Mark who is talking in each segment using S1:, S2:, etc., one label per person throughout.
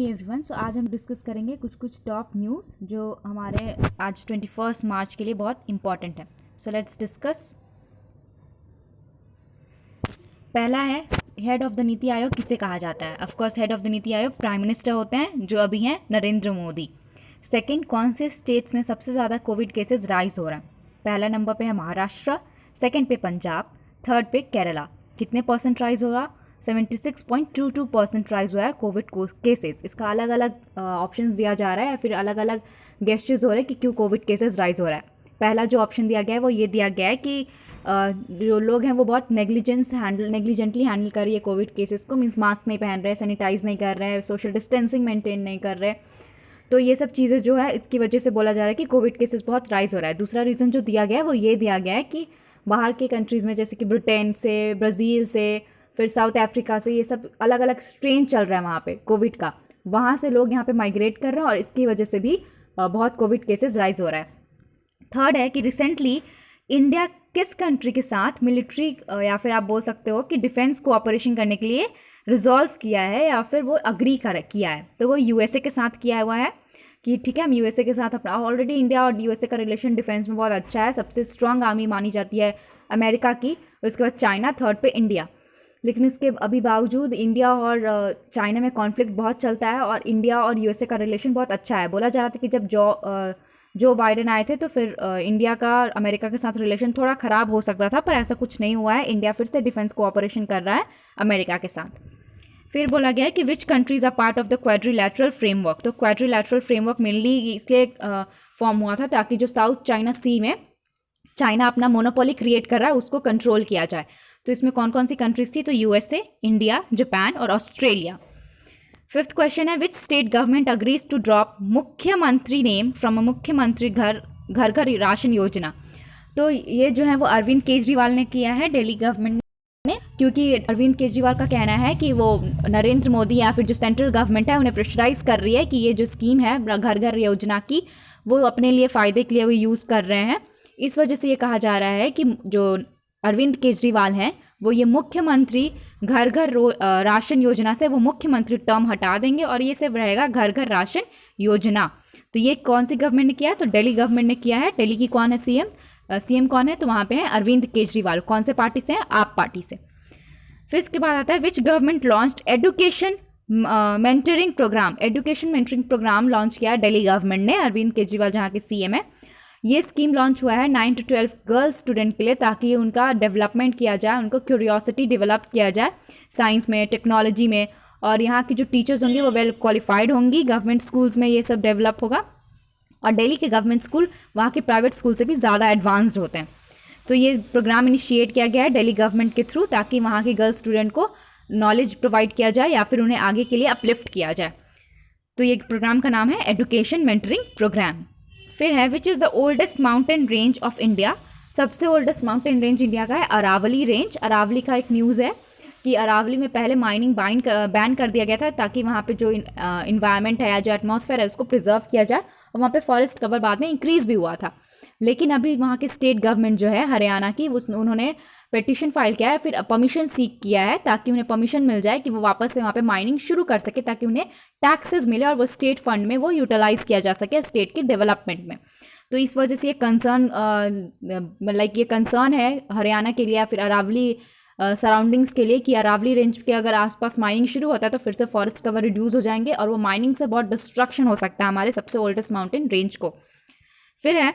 S1: Hey everyone. सो आज हम discuss करेंगे कुछ टॉप न्यूज़ जो हमारे आज 21 मार्च के लिए बहुत इंपॉर्टेंट है। So let's discuss. पहला है, head of the NITI Aayog किसे कहा जाता है? Of course head of the NITI Aayog prime minister होते हैं जो अभी हैं नरेंद्र मोदी। सेकंड, कौन से स्टेट्स में सबसे ज़्यादा कोविड केसेस राइज हो रहा है? पहला नंबर पे है महाराष्ट्र, सेकंड पे पंजाब, थर्ड पे केरला। कितने परसेंट राइज हो रहा? 76.22% राइज हुआ है कोविड केसेस। इसका अलग अलग ऑप्शंस दिया जा रहा है, फिर अलग अलग गेस्चर्स हो रहे हैं कि क्यों कोविड केसेस राइज हो रहा है। पहला जो ऑप्शन दिया गया है वो ये दिया गया है कि जो लोग हैं वो बहुत नेग्लिजेंटली हैंडल कर रही है कोविड केसेस को। मीन्स मास्क नहीं पहन रहे, सैनिटाइज नहीं कर रहे हैं, सोशल डिस्टेंसिंग मेंटेन नहीं कर रहे। तो ये सब चीज़ें जो है इसकी वजह से बोला जा रहा है कि कोविड केसेस बहुत राइज हो रहा है। दूसरा रीज़न जो दिया गया है वो ये दिया गया है कि बाहर के कंट्रीज़ में जैसे कि ब्रिटेन से, ब्राज़ील से, फिर साउथ अफ्रीका से, ये सब अलग अलग स्ट्रेन चल रहा है वहाँ पे कोविड का। वहाँ से लोग यहाँ पे माइग्रेट कर रहे हैं और इसकी वजह से भी बहुत कोविड केसेस राइज हो रहा है। थर्ड है कि रिसेंटली इंडिया किस कंट्री के साथ मिलिट्री या फिर आप बोल सकते हो कि डिफेंस कोऑपरेशन करने के लिए रिजॉल्व किया है या फिर वो अग्री किया है? तो वो यूएसए के साथ किया हुआ है कि ठीक है हम यूएसए के साथ अपना, ऑलरेडी इंडिया और यूएसए का रिलेशन डिफेंस में बहुत अच्छा है। सबसे स्ट्रांग आर्मी मानी जाती है अमेरिका की, उसके बाद चाइना, थर्ड पे इंडिया। लेकिन इसके अभी बावजूद इंडिया और चाइना में कॉन्फ्लिक्ट बहुत चलता है और इंडिया और यूएसए का रिलेशन बहुत अच्छा है। बोला जा रहा था कि जब जो बाइडेन आए थे तो फिर इंडिया का अमेरिका के साथ रिलेशन थोड़ा ख़राब हो सकता था, पर ऐसा कुछ नहीं हुआ है। इंडिया फिर से डिफेंस कोऑपरेशन कर रहा है अमेरिका के साथ। फिर बोला गया है कि which countries are part of the quadrilateral framework. तो क्वाड्रिलैटरल फ्रेमवर्क मेनली इसलिए फॉर्म हुआ था ताकि जो साउथ चाइना सी में चाइना अपना मोनोपोली क्रिएट कर रहा है उसको कंट्रोल किया जाए। तो इसमें कौन कौन सी कंट्रीज थी? तो यूएसए, इंडिया, जापान और ऑस्ट्रेलिया। फिफ्थ क्वेश्चन है, which state government agrees to drop मुख्यमंत्री नेम फ्रॉम अ मुख्यमंत्री घर घर राशन योजना। तो ये जो है वो अरविंद केजरीवाल ने किया है, दिल्ली गवर्नमेंट ने, क्योंकि अरविंद केजरीवाल का कहना है कि वो नरेंद्र मोदी या फिर जो सेंट्रल गवर्नमेंट है उन्हें प्रेशराइज कर रही है कि ये जो स्कीम है घर घर योजना की वो अपने लिए फ़ायदे के लिए वो यूज़ कर रहे हैं। इस वजह से ये कहा जा रहा है कि जो अरविंद केजरीवाल हैं वो ये मुख्यमंत्री घर घर राशन योजना से वो मुख्यमंत्री टर्म हटा देंगे और ये सिर्फ रहेगा घर घर राशन योजना। तो ये कौन सी गवर्नमेंट ने किया है? तो दिल्ली गवर्नमेंट ने किया है। दिल्ली की कौन है सीएम कौन है? तो वहाँ पे है अरविंद केजरीवाल। कौन से पार्टी से हैं? आप पार्टी से। फिर इसके बाद आता है, which government launched education mentoring program. Education mentoring program launch किया है दिल्ली गवर्नमेंट ने, अरविंद केजरीवाल जहाँ के सीएम है। ये स्कीम लॉन्च हुआ है 9 to 12 गर्ल्स स्टूडेंट के लिए ताकि उनका डेवलपमेंट किया जाए, उनको क्यूरियोसिटी डेवलप किया जाए साइंस में, टेक्नोलॉजी में, और यहाँ की जो टीचर्स होंगी वो वेल क्वालिफाइड होंगी। गवर्नमेंट स्कूल्स में ये सब डेवलप होगा और दिल्ली के गवर्नमेंट स्कूल वहाँ के प्राइवेट स्कूल से भी ज़्यादा एडवांस्ड होते हैं। तो ये प्रोग्राम इनिशिएट किया गया है दिल्ली गवर्नमेंट के थ्रू ताकि वहाँ के गर्ल्स स्टूडेंट को नॉलेज प्रोवाइड किया जाए या फिर उन्हें आगे के लिए अपलिफ्ट किया जाए। तो ये प्रोग्राम का नाम है एजुकेशन मेंटरिंग प्रोग्राम। फिर है, which is the oldest mountain range of India. सबसे ओल्डेस्ट माउंटेन रेंज इंडिया का है अरावली रेंज। अरावली का एक न्यूज़ है कि अरावली में पहले माइनिंग बैन कर दिया गया था ताकि वहाँ पे जो इन्वायरमेंट है या जो एटमॉस्फेयर है उसको प्रिजर्व किया जाए, और वहाँ पे फॉरेस्ट कवर बाद में इंक्रीज़ भी हुआ था। लेकिन अभी वहाँ के स्टेट गवर्नमेंट जो है हरियाणा की, उन्होंने पिटीशन फाइल किया है, फिर परमिशन सीक किया है ताकि उन्हें परमिशन मिल जाए कि वो वापस से वहाँ पे माइनिंग शुरू कर सके ताकि उन्हें टैक्सेस मिले और वो स्टेट फंड में वो यूटिलाइज किया जा सके स्टेट के डेवलपमेंट में। तो इस वजह से ये कंसर्न है हरियाणा के लिए या फिर अरावली सराउंडिंग्स के लिए कि अरावली रेंज के अगर आसपास माइनिंग शुरू होता है तो फिर से फॉरेस्ट कवर रिड्यूस हो जाएंगे और वो माइनिंग से बहुत डिस्ट्रक्शन हो सकता है हमारे सबसे ओल्डेस्ट माउंटेन रेंज को। फिर है,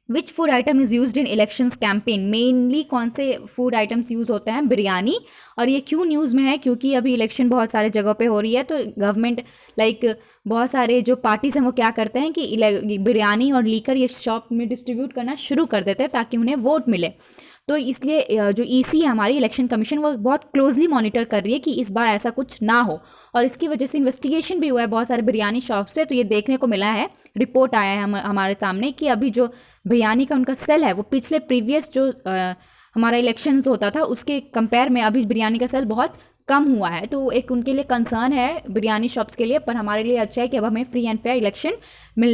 S1: which food item is used in elections campaign. Mainly कौन से फूड आइटम्स यूज़ होते हैं? बिरयानी। और ये क्यों न्यूज़ में है? क्योंकि अभी इलेक्शन बहुत सारे जगह पे हो रही है तो गवर्नमेंट बहुत सारे जो पार्टीज हैं वो क्या करते हैं कि बिरयानी और लीकर ये शॉप में डिस्ट्रीब्यूट करना शुरू कर देते हैं ताकि उन्हें वोट मिले। तो इसलिए जो ईसी है हमारी इलेक्शन कमीशन वो बहुत क्लोजली मॉनिटर कर रही है कि इस बार ऐसा कुछ ना हो, और इसकी वजह से इन्वेस्टिगेशन भी हुआ है बहुत सारे बिरयानी शॉप्स पे। तो ये देखने को मिला है, रिपोर्ट आया है हमारे सामने कि अभी जो बिरयानी का उनका सेल है वो पिछले प्रीवियस जो हमारा इलेक्शंस होता था उसके कंपेयर में अभी बिरयानी का सेल बहुत कम हुआ है। तो एक उनके लिए कंसर्न है बिरयानी शॉप्स के लिए, पर हमारे लिए अच्छा है कि अब हमें फ्री एंड फेयर इलेक्शन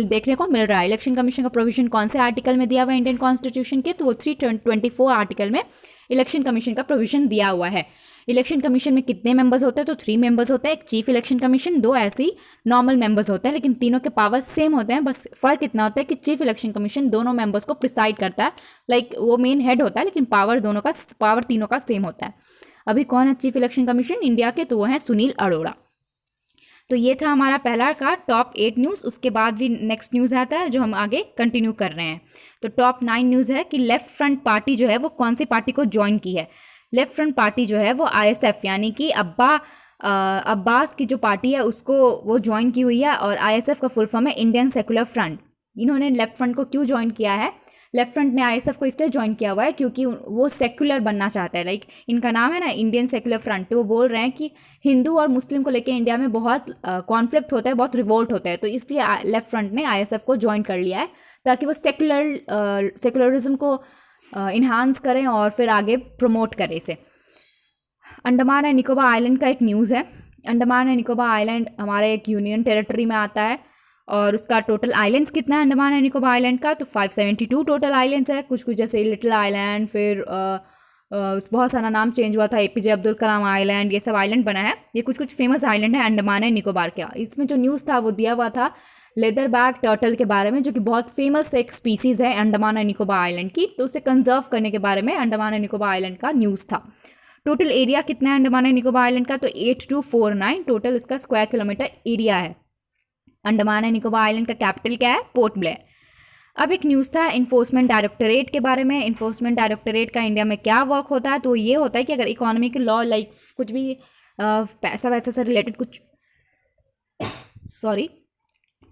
S1: देखने को मिल रहा है। इलेक्शन कमीशन का प्रोविजन कौन से आर्टिकल में दिया हुआ है इंडियन कॉन्स्टिट्यूशन के? तो वो 324 आर्टिकल में इलेक्शन कमीशन का प्रोविजन दिया हुआ है। इलेक्शन कमीशन में कितने मेंबर्स होते हैं, तो 3 मेंबर्स होते हैं, एक चीफ इलेक्शन कमीशन, 2 ऐसे ही नॉर्मल मेंबर्स होते हैं, लेकिन तीनों के पावर सेम होते हैं। बस फ़र्क इतना होता है कि चीफ इलेक्शन कमीशन दोनों मेंबर्स को प्रिसाइड करता है, लाइक वो मेन हेड होता है, लेकिन पावर तीनों का सेम होता है। अभी कौन है चीफ इलेक्शन कमीशन इंडिया के, तो वो हैं सुनील अरोड़ा। तो ये था हमारा पहला का टॉप 8 न्यूज़। उसके बाद भी नेक्स्ट न्यूज़ आता है जो हम आगे कंटिन्यू कर रहे हैं। तो टॉप 9 न्यूज़ है कि लेफ्ट फ्रंट पार्टी जो है वो कौन सी पार्टी को ज्वाइन की है। लेफ्ट फ्रंट पार्टी जो है वो आईएसएफ यानी कि अब्बास की जो पार्टी है उसको वो ज्वाइन की हुई है, और आईएसएफ का फुल फॉर्म है इंडियन सेकुलर फ्रंट। इन्होंने लेफ्ट फ्रंट को क्यों ज्वाइन किया है, लेफ्ट फ्रंट ने आईएसएफ को इसलिए ज्वाइन किया हुआ है क्योंकि वो सेक्युलर बनना चाहता है। लाइक इनका नाम है ना इंडियन सेक्युलर फ्रंट, तो वो बोल रहे हैं कि हिंदू और मुस्लिम को लेकर इंडिया में बहुत कॉन्फ्लिक्ट होता है, बहुत रिवोल्ट होता है, तो इसलिए लेफ्ट फ्रंट ने आईएसएफ को ज्वाइन कर लिया है ताकि वो सेक्युलरिज्म को इन्हांस करें और फिर आगे प्रमोट करें इसे। अंडमान एंड निकोबार आइलैंड का एक न्यूज़ है। अंडमान एंड निकोबार आइलैंड हमारे एक यूनियन टेरिटरी में आता है, और उसका टोटल आइलैंड्स कितना है अंडमान एंड निकोबार आइलैंड का, तो 572 टोटल आइलैंड्स है। कुछ कुछ जैसे लिटिल आइलैंड, फिर बहुत सारा नाम चेंज हुआ था, एपीजे अब्दुल कलाम आइलैंड, ये सब आइलैंड बना है। ये कुछ कुछ फेमस आइलैंड है अंडमान एंड निकोबार का। इसमें जो न्यूज़ था वो दिया हुआ था लेदर बैक टर्टल के बारे में, जो कि बहुत फेमस एक स्पीसीज़ है अंडमान एंड निकोबार आइलैंड की, तो उसे कंजर्व करने के बारे में अंडमान एंड निकोबार आइलैंड का न्यूज़ था। टोटल एरिया कितना है अंडमान एंड निकोबार आइलैंड का, तो 8249 टोटल इसका स्क्वायर किलोमीटर एरिया है। अंडमान एंड निकोबार आइलैंड का कैपिटल क्या है, पोर्ट ब्लेयर। अब एक न्यूज़ था इन्फोर्समेंट डायरेक्टरेट के बारे में। इन्फोर्समेंट डायरेक्टरेट का इंडिया में क्या वर्क होता है, तो ये होता है कि अगर इकोनॉमिक लॉ लाइक कुछ भी पैसा वैसा से रिलेटेड कुछ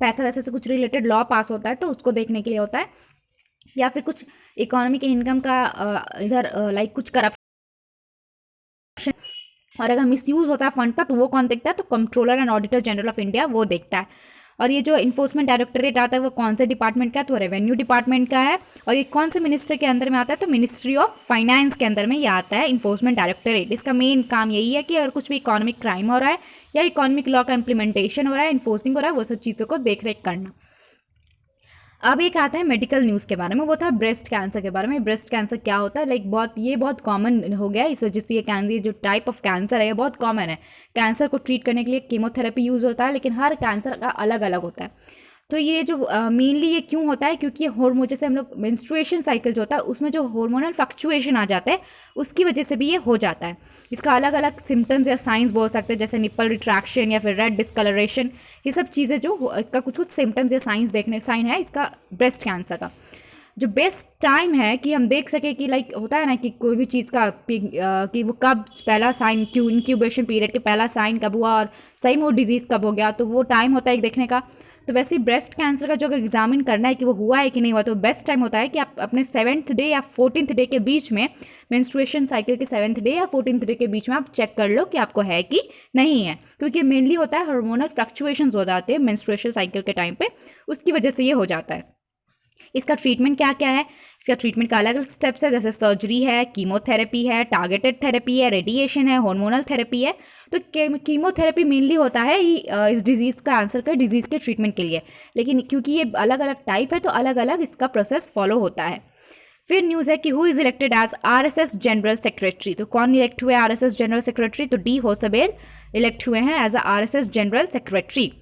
S1: पैसा वैसे से कुछ रिलेटेड लॉ पास होता है तो उसको देखने के लिए होता है, या फिर कुछ इकोनॉमिक इनकम का इधर लाइक कुछ करप्शन और अगर मिसयूज़ होता है फंड का तो वो कौन देखता है, तो controller and auditor general of India वो देखता है। और ये जो इन्फोर्समेंट डायरेक्टरेट आता है वो कौन से डिपार्टमेंट का है, तो रेवेन्यू डिपार्टमेंट का है। और ये कौन से मिनिस्टर के अंदर में आता है, तो मिनिस्ट्री ऑफ फाइनेंस के अंदर में ये आता है इन्फोर्समेंट डायरेक्टरेट। इसका मेन काम यही है कि अगर कुछ भी इकोनॉमिक क्राइम हो रहा है या इकोनॉमिक लॉ का इम्प्लीमेंटेशन हो रहा है, इन्फोर्सिंग हो रहा है, वो सब चीज़ों को देख रेख करना। अब एक आता है मेडिकल न्यूज़ के बारे में, वो था ब्रेस्ट कैंसर के बारे में। ब्रेस्ट कैंसर क्या होता है, लाइक ये बहुत कॉमन हो गया है, इस वजह से ये जो टाइप ऑफ कैंसर है ये बहुत कॉमन है। कैंसर को ट्रीट करने के लिए कीमोथेरेपी यूज़ होता है, लेकिन हर कैंसर का अलग अलग होता है। तो ये जो मेनली ये क्यों होता है, क्योंकि ये हार्मोन जैसे हम लोग मेंस्ट्रुएशन साइकिल जो होता है उसमें जो हार्मोनल फ्लक्चुएशन आ जाता है उसकी वजह से भी ये हो जाता है। इसका अलग अलग सिम्टम्स या साइंस बोल सकते हैं, जैसे निप्पल रिट्रैक्शन या फिर रेड डिस्कलरेशन, ये सब चीज़ें जो इसका कुछ कुछ सिम्टम्स या साइन है इसका ब्रेस्ट कैंसर का। जो बेस्ट टाइम है कि हम देख सके कि लाइक होता है ना कि कोई भी चीज़ का कि वो कब पहला साइन, इंक्यूबेशन पीरियड के पहला साइन कब हुआ और सही में वो डिजीज़ कब हो गया, तो वो टाइम होता है एक देखने का। तो वैसे ही ब्रेस्ट कैंसर का जो अगर एग्जामिन करना है कि वो हुआ है कि नहीं हुआ, तो बेस्ट टाइम होता है कि आप अपने 7th डे या 14th डे के बीच में, मेंस्ट्रुएशन साइकिल के 7th डे या 14th डे के बीच में आप चेक कर लो कि आपको है कि नहीं है, क्योंकि मेनली होता है हार्मोनल फ्लक्चुएशंस हो जाते हैं मेंस्ट्रुएशन साइकिल के टाइम पे, उसकी वजह से ये हो जाता है। इसका ट्रीटमेंट क्या क्या है, इसका ट्रीटमेंट का अलग अलग स्टेप्स है, जैसे सर्जरी है, कीमोथेरेपी है, टारगेटेड थेरेपी है, रेडिएशन है, हार्मोनल थेरेपी है। तो कीमोथेरेपी मेनली होता है इस डिजीज़ का आंसर का डिजीज़ के ट्रीटमेंट के लिए, लेकिन क्योंकि ये अलग अलग टाइप है तो अलग अलग इसका प्रोसेस फॉलो होता है। फिर न्यूज़ है कि who is elected as RSS general secretary, तो कौन इलेक्ट हुए आरएसएस जनरल सेक्रेटरी, तो डी होसबेल इलेक्ट हुए हैं एज आरएसएस जनरल सेक्रेटरी।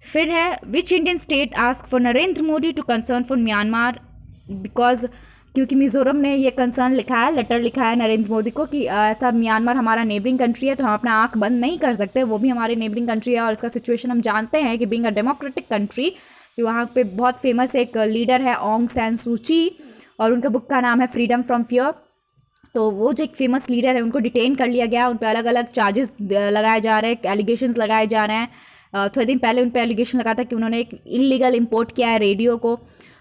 S1: फिर है which Indian state ask for Narendra Modi to concern for Myanmar, because क्योंकि मिजोरम ने ये कंसर्न लिखा है, लेटर लिखा है नरेंद्र मोदी को कि ऐसा म्यांमार हमारा नेबरिंग कंट्री है तो हम अपना आंख बंद नहीं कर सकते, वो भी हमारी नेबरिंग कंट्री है और इसका सिचुएशन हम जानते हैं कि बीइंग अ डेमोक्रेटिक कंट्री, कि वहाँ पे बहुत फेमस एक लीडर है ऑन्ग सैन सूची और उनका बुक का नाम है फ्रीडम फ्रॉम फियर। तो वो जो एक फेमस लीडर है उनको डिटेन कर लिया गया, उन पर अलग अलग चार्जेस लगाए जा रहे हैं, एलिगेशंस लगाए जा रहे हैं। थोड़े दिन पहले उन पर एलिगेशन लगा था कि उन्होंने एक इलीगल इंपोर्ट किया है रेडियो को,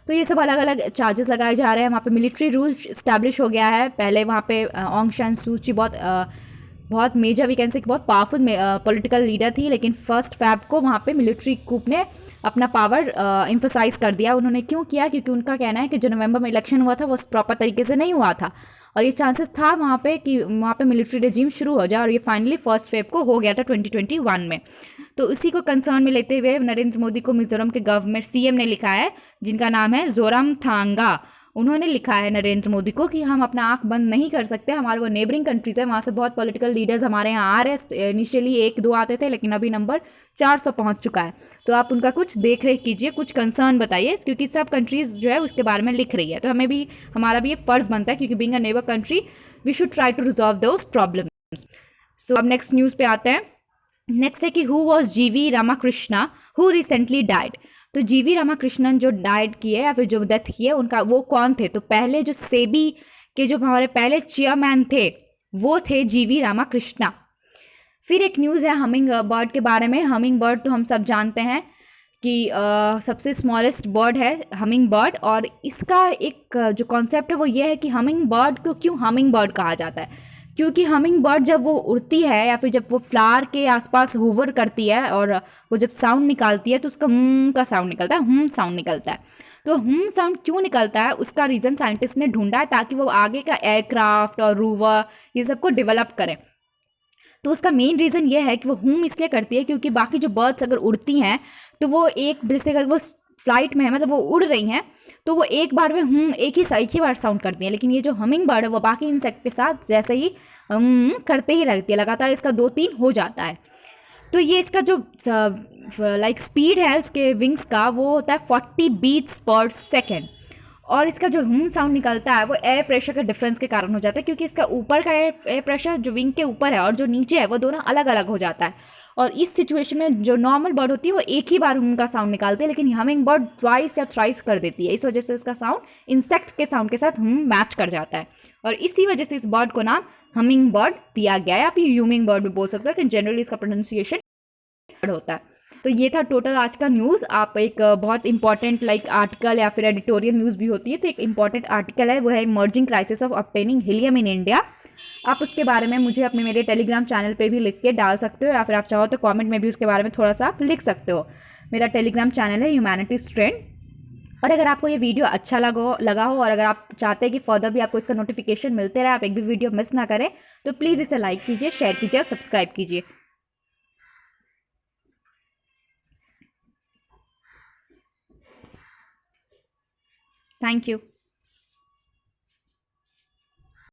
S1: तो ये सब अलग अलग चार्जेस लगाए जा रहे हैं। वहाँ पे मिलिट्री रूल इस्टेब्लिश हो गया है। पहले वहाँ पे ऑन्ग सान सूची बहुत मेजर वी कैन से बहुत पावरफुल पॉलिटिकल लीडर थी, लेकिन 1 फरवरी को वहाँ पे मिलिट्री कूप ने अपना पावर एम्फसाइज कर दिया। उन्होंने क्यों किया, क्योंकि उनका कहना है कि जो नवंबर में इलेक्शन हुआ था वो प्रॉपर तरीके से नहीं हुआ था और ये चांसेस था वहाँ पे कि वहाँ पे मिलिट्री रेजिम शुरू हो जाए, और ये फाइनली 1 फरवरी को हो गया था 2021 में। तो इसी को कंसर्न में लेते हुए नरेंद्र मोदी को मिजोरम के गवर्नमेंट सीएम ने लिखा है, जिनका नाम है जोरामथांगा, उन्होंने लिखा है नरेंद्र मोदी को कि हम अपना आंख बंद नहीं कर सकते, हमारे वो नेबरिंग कंट्रीज़ है, वहाँ से बहुत पॉलिटिकल लीडर्स हमारे यहाँ आ रहे हैं। इनिशियली 1-2 आते थे, लेकिन अभी नंबर 400 पहुँच चुका है। तो आप उनका कुछ देख रेख कीजिए, कुछ कंसर्न बताइए, क्योंकि सब कंट्रीज़ जो है उसके बारे में लिख रही है। तो हमें भी, हमारा भी ये फ़र्ज़ बनता है, क्योंकि being a neighbour country we should try to resolve those problems. So अब नेक्स्ट न्यूज़ पे आते हैं। नेक्स्ट है कि हु वॉज जीवी रामाकृष्णा हु रिसेंटली डाइड। तो जीवी रामाकृष्णन जो डाइड किए या फिर जो डेथ किए, उनका वो कौन थे? तो पहले जो सेबी के जो हमारे पहले चेयरमैन थे वो थे जीवी रामाकृष्णा। फिर एक न्यूज़ है हमिंग बर्ड के बारे में। हमिंग बर्ड तो हम सब जानते हैं कि सबसे स्मॉलेस्ट बर्ड है हमिंग बर्ड, और इसका एक जो कॉन्सेप्ट है वो ये है कि हमिंग बर्ड को क्यों हमिंग बर्ड कहा जाता है। क्योंकि हमिंग बर्ड जब वो उड़ती है या फिर जब वो फ्लावर के आसपास होवर करती है और वो जब साउंड निकालती है तो उसका का साउंड निकलता है, साउंड निकलता है। तो साउंड क्यों निकलता है उसका रीज़न साइंटिस्ट ने ढूंढा है, ताकि वो आगे का एयरक्राफ्ट और रोवर ये सब को डेवलप करें। तो उसका मेन रीज़न ये है कि वो इसलिए करती है क्योंकि बाकी जो बर्ड्स अगर उड़ती हैं तो वो एक, जैसे अगर वो फ्लाइट में है, मतलब वो उड़ रही हैं, तो वो एक बार में एक ही बार साउंड करती हैं। लेकिन ये जो हमिंग बर्ड है वो बाकी इंसेक्ट के साथ जैसे ही करते ही रहती है, लगातार इसका 2-3 हो जाता है। तो ये इसका जो लाइक स्पीड है उसके विंग्स का वो होता है 40 बीट्स पर सेकेंड। और इसका जो साउंड निकलता है वो एयर प्रेशर के डिफरेंस के कारण हो जाता है, क्योंकि इसका ऊपर का एयर प्रेशर जो विंग के ऊपर है और जो नीचे है वो दोनों अलग अलग हो जाता है। और इस सिचुएशन में जो नॉर्मल बर्ड होती है वो एक ही बार का साउंड निकालती है, लेकिन हमिंग बर्ड ट्वाइस या थ्राइस कर देती है। इस वजह से इसका साउंड इंसेक्ट के साउंड के साथ मैच कर जाता है, और इसी वजह से इस बर्ड को नाम हमिंग बर्ड दिया गया है। आप ह्यूमिंग बर्ड भी बोल सकते हो, लेकिन जनरली इसका प्रोनाउंसिएशन होता है। तो ये था टोटल आज का न्यूज़। आप एक बहुत इंपॉर्टेंट लाइक आर्टिकल या फिर एडिटोरियल न्यूज़ भी होती है, तो एक इंपॉर्टेंट आर्टिकल है वो है emerging crisis of obtaining helium in India. आप उसके बारे में मुझे अपने मेरे टेलीग्राम चैनल पे भी लिख के डाल सकते हो, या फिर आप चाहो तो कमेंट में भी उसके बारे में थोड़ा सा आप लिख सकते हो। मेरा टेलीग्राम चैनल है ह्यूमैनिटीज़ ट्रेंड। और अगर आपको ये वीडियो अच्छा लगा हो और अगर आप चाहते हैं कि फर्दर भी आपको इसका नोटिफिकेशन मिलते रहे, आप एक भी वीडियो मिस ना करें, तो प्लीज़ इसे लाइक कीजिए, शेयर कीजिए और सब्सक्राइब कीजिए। Thank you.